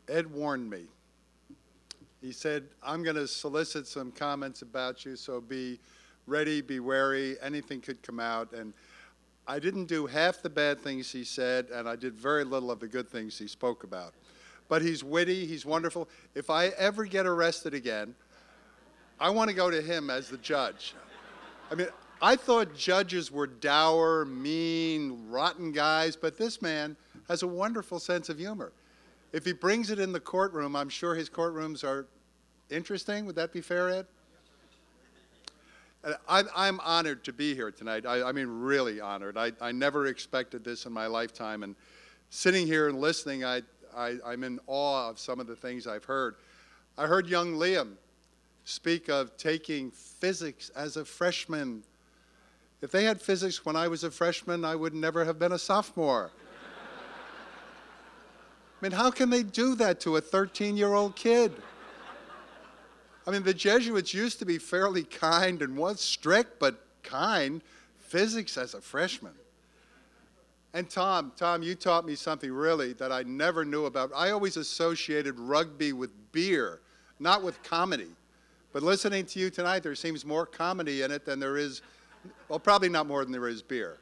Ed warned me. He said, I'm going to solicit some comments about you, so be ready, be wary, anything could come out. And I didn't do half the bad things he said, and I did very little of the good things he spoke about. But he's witty, he's wonderful. If I ever get arrested again, I want to go to him as the judge. I mean, I thought judges were dour, mean, rotten guys, but this man has a wonderful sense of humor. If he brings it in the courtroom, I'm sure his courtrooms are interesting. Would that be fair, Ed? I'm honored to be here tonight. I mean, really honored. I never expected this in my lifetime. And sitting here and listening, I'm in awe of some of the things I've heard. I heard young Liam speak of taking physics as a freshman. If they had physics when I was a freshman, I would never have been a sophomore. I mean, how can they do that to a 13-year-old kid? I mean, the Jesuits used to be fairly kind and was strict, but kind. Physics as a freshman. And Tom, you taught me something really that I never knew about. I always associated rugby with beer, not with comedy. But listening to you tonight, there seems more comedy in it than there is, well, probably not more than there is beer.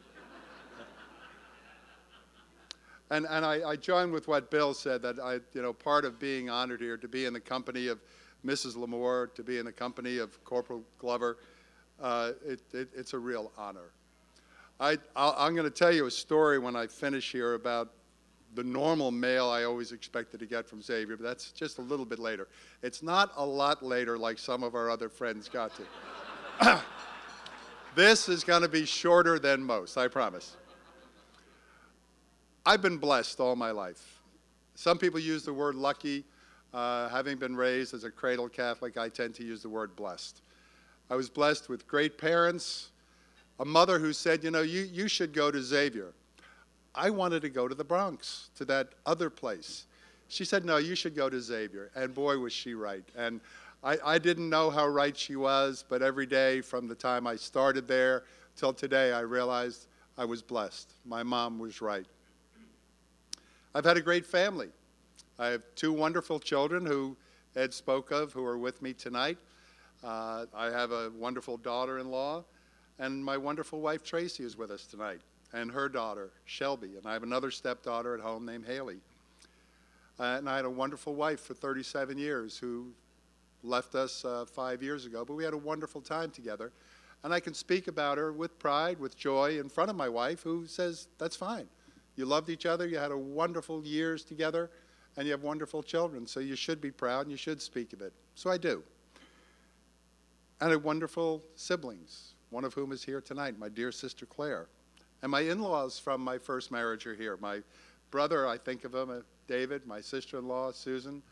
And I join with what Bill said, that part of being honored here, to be in the company of Mrs. Lamore, to be in the company of Corporal Glover, it's a real honor. I'm going to tell you a story when I finish here about the normal mail I always expected to get from Xavier, but that's just a little bit later. It's not a lot later like some of our other friends got to. This is going to be shorter than most, I promise. I've been blessed all my life. Some people use the word lucky. Having been raised as a cradle Catholic, I tend to use the word blessed. I was blessed with great parents, a mother who said, you should go to Xavier. I wanted to go to the Bronx, to that other place. She said, no, you should go to Xavier. And boy, was she right. And I didn't know how right she was, but every day from the time I started there till today, I realized I was blessed. My mom was right. I've had a great family. I have two wonderful children who Ed spoke of, who are with me tonight. I have a wonderful daughter-in-law, and my wonderful wife Tracy is with us tonight, and her daughter Shelby, and I have another stepdaughter at home named Haley. And I had a wonderful wife for 37 years who left us 5 years ago, but we had a wonderful time together. And I can speak about her with pride, with joy, in front of my wife, who says, that's fine. You loved each other, you had a wonderful years together, and you have wonderful children, so you should be proud and you should speak of it. So I do. And I have wonderful siblings, one of whom is here tonight, my dear sister Claire. And my in-laws from my first marriage are here. My brother, I think of him, David, my sister-in-law, Susan,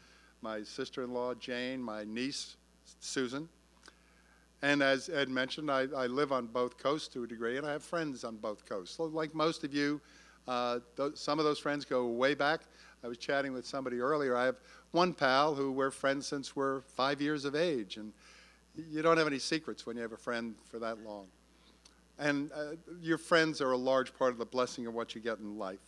my sister-in-law, Jane, my niece, Susan. And as Ed mentioned, I live on both coasts to a degree, and I have friends on both coasts. So like most of you, some of those friends go way back. I was chatting with somebody earlier. I have one pal who we're friends since we're 5 years of age, and you don't have any secrets when you have a friend for that long. And your friends are a large part of the blessing of what you get in life.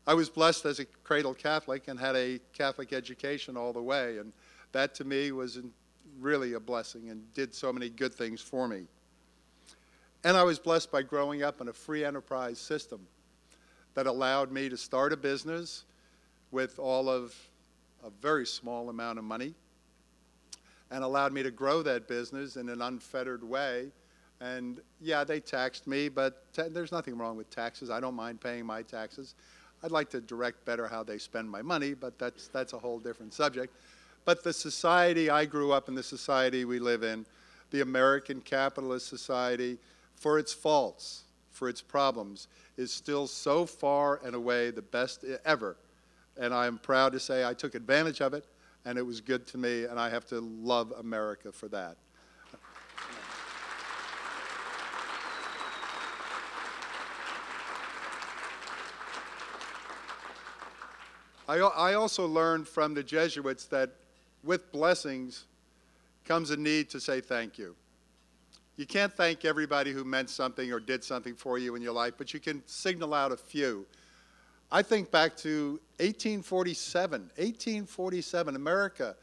I was blessed as a cradle Catholic and had a Catholic education all the way, and that to me was really a blessing and did so many good things for me. And I was blessed by growing up in a free enterprise system that allowed me to start a business with all of a very small amount of money, and allowed me to grow that business in an unfettered way. And yeah, they taxed me, but there's nothing wrong with taxes. I don't mind paying my taxes. I'd like to direct better how they spend my money, but that's a whole different subject. But the society I grew up in, the society we live in, the American capitalist society, for its faults, for its problems, is still so far and away the best ever. And I'm proud to say I took advantage of it, and it was good to me, and I have to love America for that. I also learned from the Jesuits that with blessings comes a need to say thank you. You can't thank everybody who meant something or did something for you in your life, but you can signal out a few. I think back to 1847. 1847, America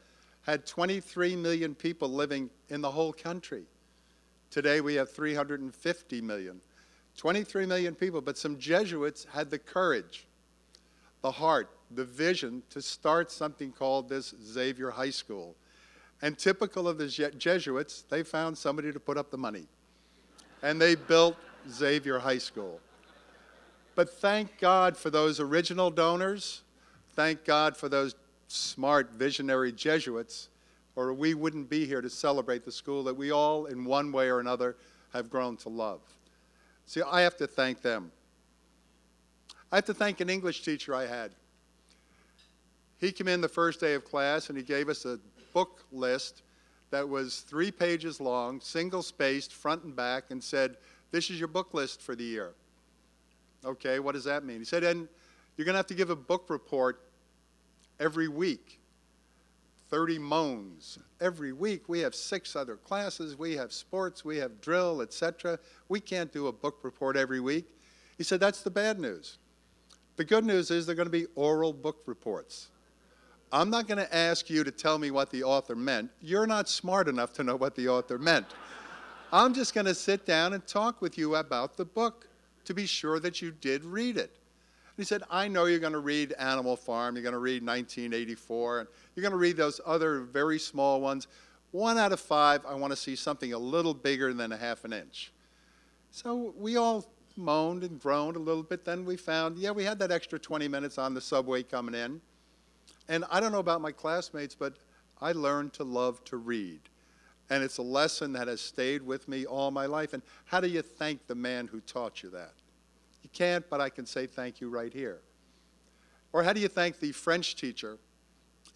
had 23 million people living in the whole country. Today we have 350 million. 23 million people, but some Jesuits had the courage, the heart, the vision to start something called this Xavier High School. And typical of the Jesuits, they found somebody to put up the money. And they built Xavier High School. But thank God for those original donors. Thank God for those smart, visionary Jesuits, or we wouldn't be here to celebrate the school that we all, in one way or another, have grown to love. See, I have to thank them. I have to thank an English teacher I had. He came in the first day of class and he gave us a book list that was 3 pages long, single-spaced, front and back, and said, "This is your book list for the year." Okay, what does that mean? He said, and you're going to have to give a book report every week. 30 moans every week. We have 6 other classes. We have sports. We have drill, etc. We can't do a book report every week. He said, that's the bad news. The good news is they're going to be oral book reports. I'm not going to ask you to tell me what the author meant. You're not smart enough to know what the author meant. I'm just going to sit down and talk with you about the book to be sure that you did read it. And he said, I know you're going to read Animal Farm, you're going to read 1984, and you're going to read those other very small ones. 1 out of 5, I want to see something a little bigger than a ½ an inch. So we all moaned and groaned a little bit. Then we found, yeah, we had that extra 20 minutes on the subway coming in. And I don't know about my classmates, but I learned to love to read. And it's a lesson that has stayed with me all my life. And how do you thank the man who taught you that? You can't, but I can say thank you right here. Or how do you thank the French teacher,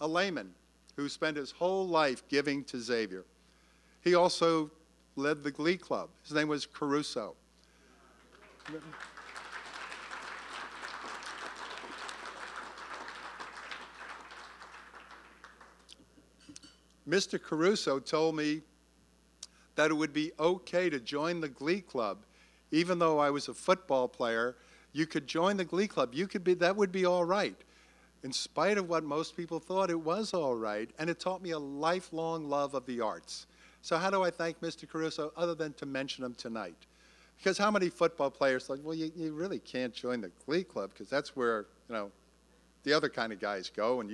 a layman, who spent his whole life giving to Xavier? He also led the Glee Club. His name was Caruso. Mr. Caruso told me that it would be okay to join the Glee Club. Even though I was a football player, you could join the Glee Club. That would be all right. In spite of what most people thought, it was all right, and it taught me a lifelong love of the arts. So how do I thank Mr. Caruso other than to mention him tonight? Because how many football players thought, well, you really can't join the Glee Club because that's where, the other kind of guys go, and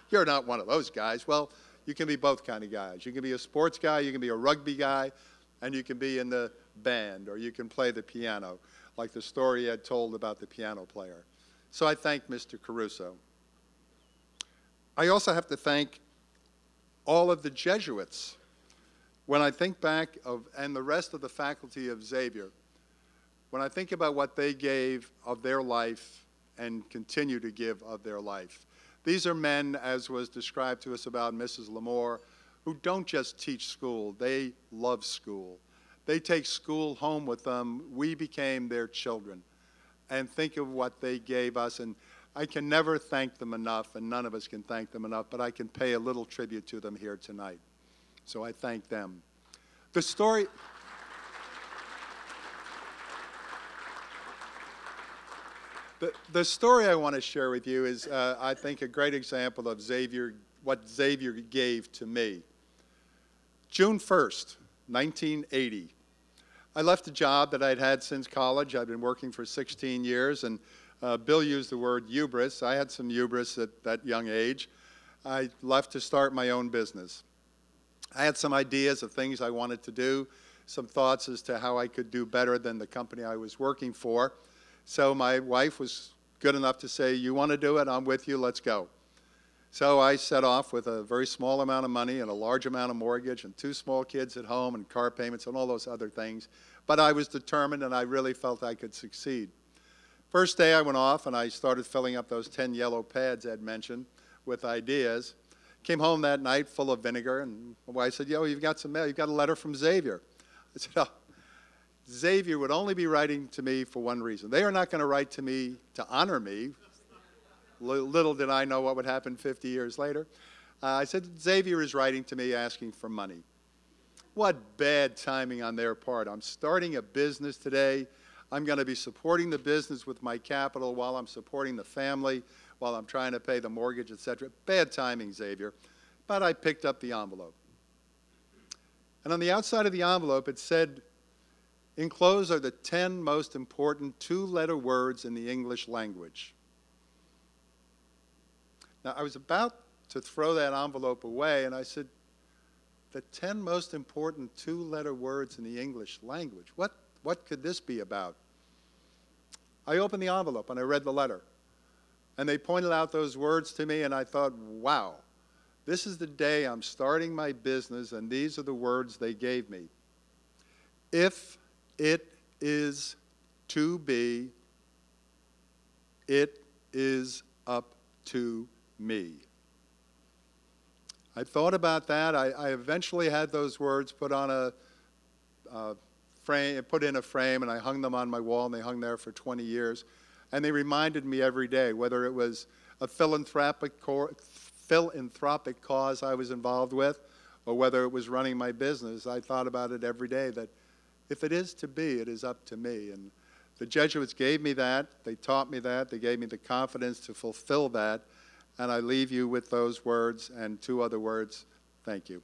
you're not one of those guys. Well, you can be both kind of guys. You can be a sports guy, you can be a rugby guy, and you can be in the band, or you can play the piano, like the story Ed told about the piano player. So I thank Mr. Caruso. I also have to thank all of the Jesuits. When I think back and the rest of the faculty of Xavier, when I think about what they gave of their life and continue to give of their life, these are men, as was described to us about Mrs. Lamore, who don't just teach school, they love school. They take school home with them. We became their children. And think of what they gave us. And I can never thank them enough, and none of us can thank them enough, but I can pay a little tribute to them here tonight. So I thank them. The story... The story I want to share with you is, I think, a great example of Xavier, what Xavier gave to me. June 1st, 1980. I left a job that I'd had since college. I'd been working for 16 years, and Bill used the word hubris. I had some hubris at that young age. I left to start my own business. I had some ideas of things I wanted to do, some thoughts as to how I could do better than the company I was working for. So my wife was good enough to say, you want to do it? I'm with you. Let's go. So I set off with a very small amount of money and a large amount of mortgage and 2 small kids at home and car payments and all those other things. But I was determined, and I really felt I could succeed. First day I went off, and I started filling up those 10 yellow pads Ed mentioned with ideas. Came home that night full of vinegar, and my wife said, yo, you've got some mail. You've got a letter from Xavier. I said, oh. Xavier would only be writing to me for one reason. They are not going to write to me to honor me. Little did I know what would happen 50 years later. I said, Xavier is writing to me asking for money. What bad timing on their part. I'm starting a business today. I'm going to be supporting the business with my capital while I'm supporting the family, while I'm trying to pay the mortgage, etc. Bad timing, Xavier. But I picked up the envelope. And on the outside of the envelope, it said, enclosed are the 10 most important two-letter words in the English language. Now, I was about to throw that envelope away, and I said, the 10 most important two-letter words in the English language. What could this be about? I opened the envelope and I read the letter. And they pointed out those words to me, and I thought, wow, this is the day I'm starting my business, and these are the words they gave me. If it is to be, it is up to me. I thought about that. I eventually had those words put on a frame, put in a frame, and I hung them on my wall, and they hung there for 20 years. And they reminded me every day, whether it was a philanthropic cause I was involved with, or whether it was running my business, I thought about it every day, that if it is to be, it is up to me. And the Jesuits gave me that. They taught me that. They gave me the confidence to fulfill that. And I leave you with those words and two other words. Thank you.